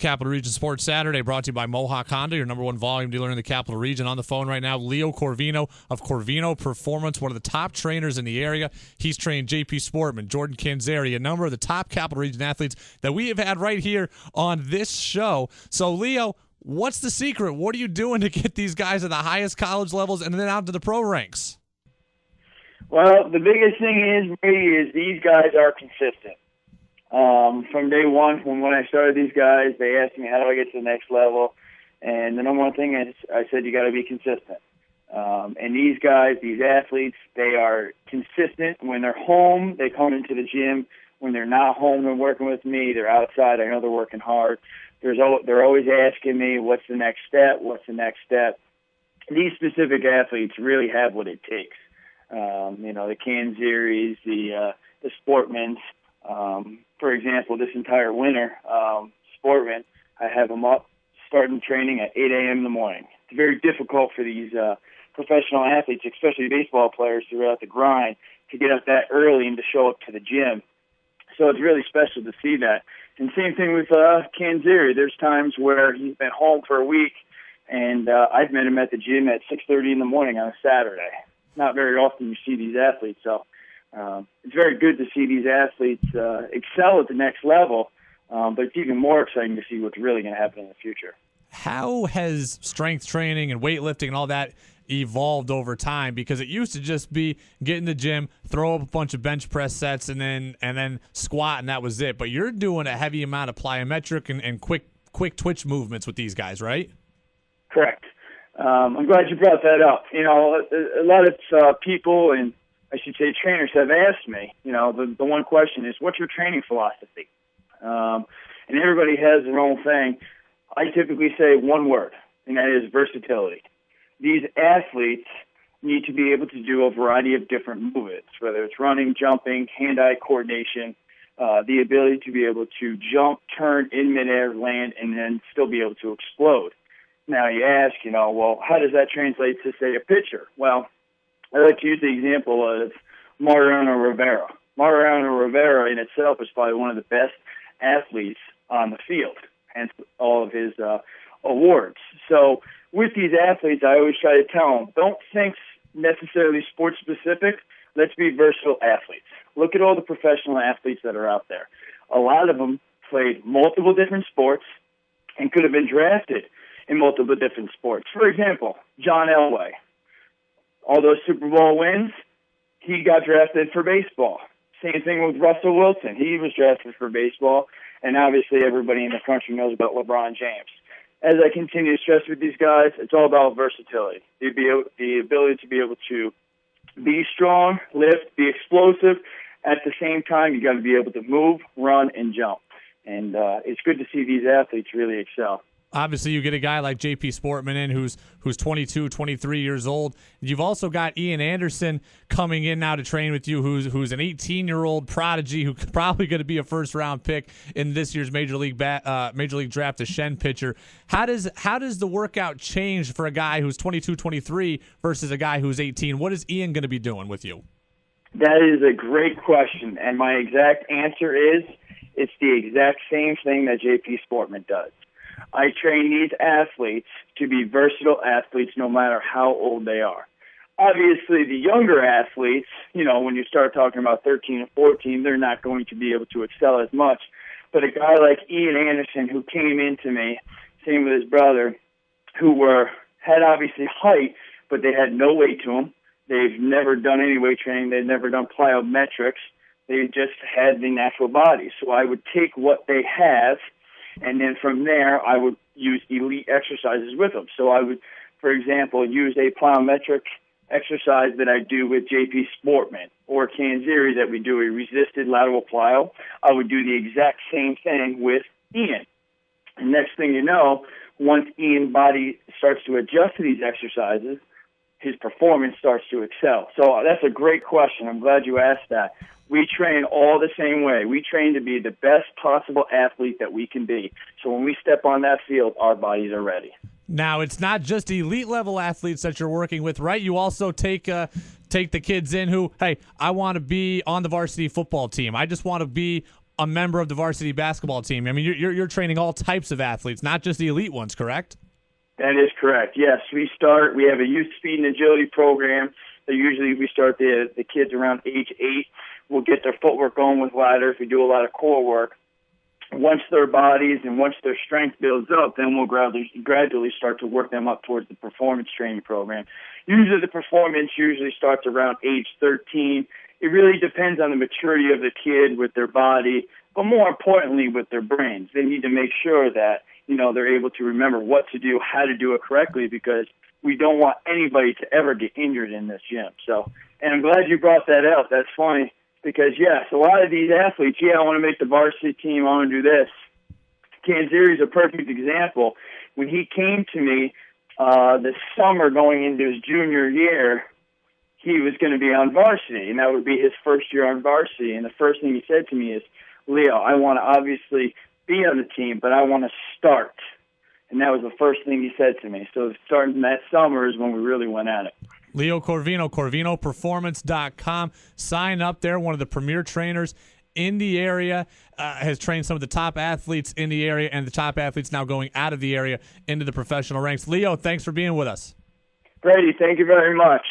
Capital Region Sports Saturday, brought to you by Mohawk Honda, your number one volume dealer in the Capital Region. On the phone right now, Leo Corvino of Corvino Performance, one of the top trainers in the area. He's trained J.P. Sportman, Jordan Canzeri, a number of the top Capital Region athletes that we have had right here on this show. So, Leo, what's the secret? What are you doing to get these guys at the highest college levels and then out to the pro ranks? Well, the biggest thing is these guys are consistent. From day one, when I started these guys, they asked me, how do I get to the next level? And the number one thing is, I said, you got to be consistent. And these guys, these athletes, they are consistent. When they're home, they come into the gym. When they're not home, they're working with me. They're outside. I know they're working hard. They're always asking me, what's the next step? What's the next step? These specific athletes really have what it takes. The Canzeris, the Sportmans. For example, this entire winter, Sportman, I have them up starting training at 8 a.m. in the morning. It's very difficult for these professional athletes, especially baseball players, throughout the grind to get up that early and to show up to the gym. So it's really special to see that. And same thing with Canzeri. There's times where he's been home for a week, and I've met him at the gym at 6:30 in the morning on a Saturday. Not very often you see these athletes, so it's very good to see these athletes excel at the next level, but it's even more exciting to see what's really going to happen in the future. How has strength training and weightlifting and all that evolved over time? Because it used to just be get in the gym, throw up a bunch of bench press sets, and then squat, and that was it. But you're doing a heavy amount of plyometric and quick twitch movements with these guys, right? Correct. I'm glad you brought that up. A lot of people, and I should say trainers, have asked me, the one question is, what's your training philosophy? And everybody has their own thing. I typically say one word, and that is versatility. These athletes need to be able to do a variety of different movements, whether it's running, jumping, hand-eye coordination, the ability to be able to jump, turn in midair, land, and then still be able to explode. Now you ask, well, how does that translate to, say, a pitcher? Well, I like to use the example of Mariano Rivera. Mariano Rivera in itself is probably one of the best athletes on the field, hence all of his awards. So with these athletes, I always try to tell them, don't think necessarily sports specific. Let's be versatile athletes. Look at all the professional athletes that are out there. A lot of them played multiple different sports and could have been drafted in multiple different sports. For example, John Elway. All those Super Bowl wins, he got drafted for baseball. Same thing with Russell Wilson. He was drafted for baseball, and obviously everybody in the country knows about LeBron James. As I continue to stress with these guys, it's all about versatility. The ability to be able to be strong, lift, be explosive. At the same time, you got to be able to move, run, and jump. And it's good to see these athletes really excel. Obviously, you get a guy like J.P. Sportman in who's 22, 23 years old. You've also got Ian Anderson coming in now to train with you, who's an 18-year-old prodigy who's probably going to be a first-round pick in this year's Major League Draft, a Shen pitcher. How does the workout change for a guy who's 22, 23 versus a guy who's 18? What is Ian going to be doing with you? That is a great question, and my exact answer is it's the exact same thing that J.P. Sportman does. I train these athletes to be versatile athletes no matter how old they are. Obviously, the younger athletes, when you start talking about 13 and 14, they're not going to be able to excel as much. But a guy like Ian Anderson, who came into me, same with his brother, who had obviously height, but they had no weight to them. They've never done any weight training. They've never done plyometrics. They just had the natural body. So I would take what they have, and then from there, I would use elite exercises with them. So I would, for example, use a plyometric exercise that I do with J.P. Sportman or Canzeri that we do a resisted lateral plyo. I would do the exact same thing with Ian. And next thing you know, once Ian's body starts to adjust to these exercises, his performance starts to excel. So that's a great question. I'm glad you asked that. We train all the same way. We train to be the best possible athlete that we can be. So when we step on that field, our bodies are ready. Now, it's not just elite level athletes that you're working with, right? You also take the kids in who, hey, I want to be on the varsity football team. I just want to be a member of the varsity basketball team. I mean, you're training all types of athletes, not just the elite ones, correct? That is correct. Yes, we have a youth speed and agility program. So usually we start the kids around age 8. We'll get their footwork going with ladders. We do a lot of core work. Once their bodies and once their strength builds up, then we'll gradually start to work them up towards the performance training program. Usually the performance starts around age 13. It really depends on the maturity of the kid with their body, but more importantly with their brains. They need to make sure that, they're able to remember what to do, how to do it correctly, because we don't want anybody to ever get injured in this gym. So, and I'm glad you brought that up. That's funny. Because, yes, a lot of these athletes, I want to make the varsity team, I want to do this. Kanzeri is a perfect example. When he came to me this summer going into his junior year, he was going to be on varsity, and that would be his first year on varsity. And the first thing he said to me is, Leo, I want to obviously be on the team, but I want to start. And that was the first thing he said to me. So starting that summer is when we really went at it. Leo Corvino, CorvinoPerformance.com. Sign up there. One of the premier trainers in the area, has trained some of the top athletes in the area, and the top athletes now going out of the area into the professional ranks. Leo, thanks for being with us. Brady, thank you very much.